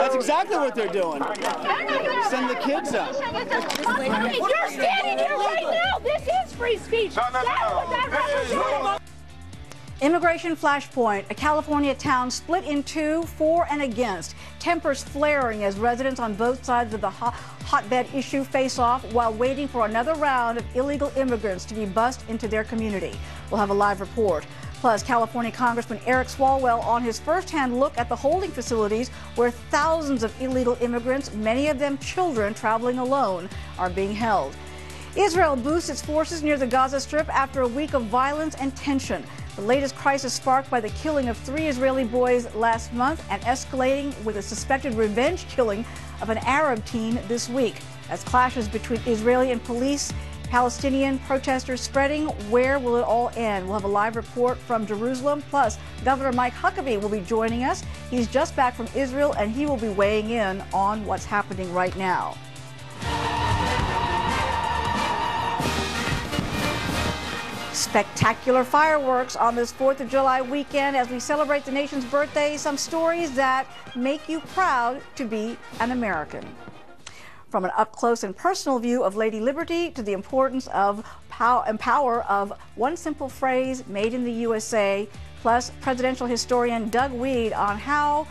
That's exactly what they're doing. Send the kids up. You're standing here right now. This is free speech. That's what that represents. Immigration Flashpoint, a California town split in two, for and against. Tempers flaring as residents on both sides of the hotbed issue face off while waiting for another round of illegal immigrants to be bussed into their community. We'll have a live report. Plus, California Congressman Eric Swalwell on his first-hand look at the holding facilities where thousands of illegal immigrants, many of them children traveling alone, are being held. Israel boosts its forces near the Gaza Strip after a week of violence and tension. The latest crisis sparked by the killing of 3 Israeli boys last month and escalating with a suspected revenge killing of an Arab teen this week. As clashes between Israeli and Palestinian protesters spreading, where will it all end? We'll have a live report from Jerusalem. Plus, Governor Mike Huckabee will be joining us. He's just back from Israel and he will be weighing in on what's happening right now. Spectacular fireworks on this 4th of July weekend as we celebrate the nation's birthday. Some stories that make you proud to be an American. From an up-close and personal view of Lady Liberty to the importance of and power of one simple phrase, made in the USA, plus presidential historian Doug Weed on how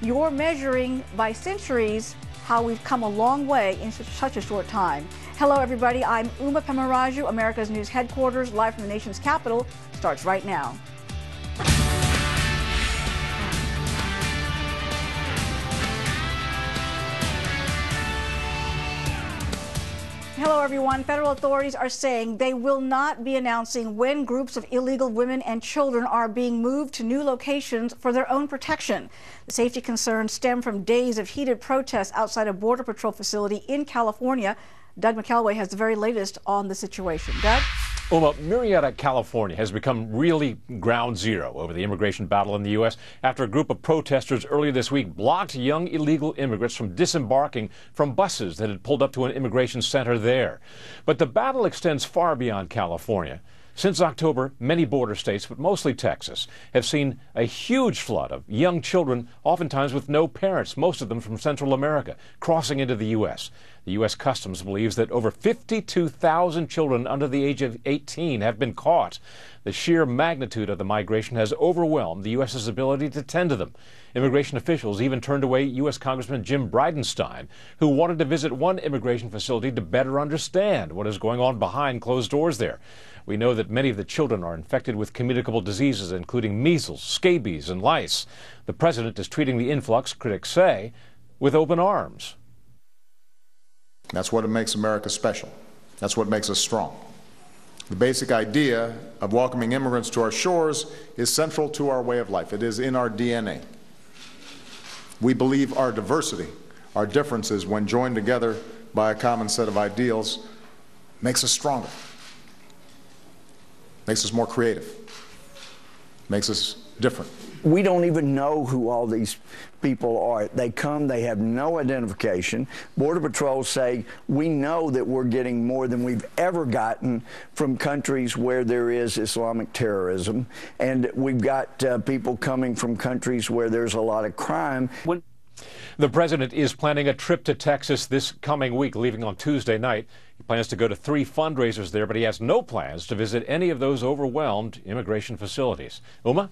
you're measuring by centuries how we've come a long way in such a short time. Hello, everybody. I'm Uma Pemaraju. America's News Headquarters, live from the nation's capital, starts right now. Hello, everyone. Federal authorities are saying they will not be announcing when groups of illegal women and children are being moved to new locations for their own protection. The safety concerns stem from days of heated protests outside a Border Patrol facility in California. Doug McElway has the very latest on the situation. Doug? Uma, Murrieta, California has become really ground zero over the immigration battle in the U.S. after a group of protesters earlier this week blocked young illegal immigrants from disembarking from buses that had pulled up to an immigration center there. But the battle extends far beyond California. Since October, many border states, but mostly Texas, have seen a huge flood of young children, oftentimes with no parents, most of them from Central America, crossing into the U.S. The U.S. Customs believes that over 52,000 children under the age of 18 have been caught. The sheer magnitude of the migration has overwhelmed the U.S.'s ability to tend to them. Immigration officials even turned away U.S. Congressman Jim Bridenstine, who wanted to visit one immigration facility to better understand what is going on behind closed doors there. We know that many of the children are infected with communicable diseases, including measles, scabies, and lice. The president is treating the influx, critics say, with open arms. That's what makes America special. That's what makes us strong. The basic idea of welcoming immigrants to our shores is central to our way of life. It is in our DNA. We believe our diversity, our differences, when joined together by a common set of ideals, makes us stronger, makes us more creative, makes us different. We don't even know who all these people are. They come, they have no identification. Border Patrol say, we know that we're getting more than we've ever gotten from countries where there is Islamic terrorism. And we've got people coming from countries where there's a lot of crime. The president is planning a trip to Texas this coming week, leaving on Tuesday night. He plans to go to 3 fundraisers there, but he has no plans to visit any of those overwhelmed immigration facilities. Uma?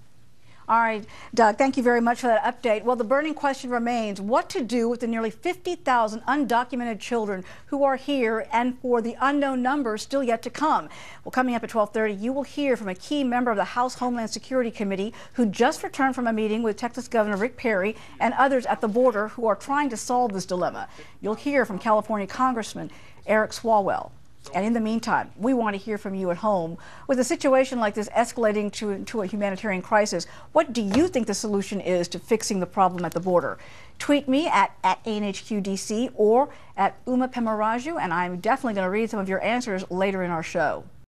All right, Doug, thank you very much for that update. Well, the burning question remains what to do with the nearly 50,000 undocumented children who are here and for the unknown numbers still yet to come. Well, coming up at 12:30, you will hear from a key member of the House Homeland Security Committee who just returned from a meeting with Texas Governor Rick Perry and others at the border who are trying to solve this dilemma. You'll hear from California Congressman Eric Swalwell. And in the meantime, we want to hear from you at home. With a situation like this escalating to a humanitarian crisis, what do you think the solution is to fixing the problem at the border? Tweet me at ANHQDC or at Uma Pemaraju, and I'm definitely going to read some of your answers later in our show.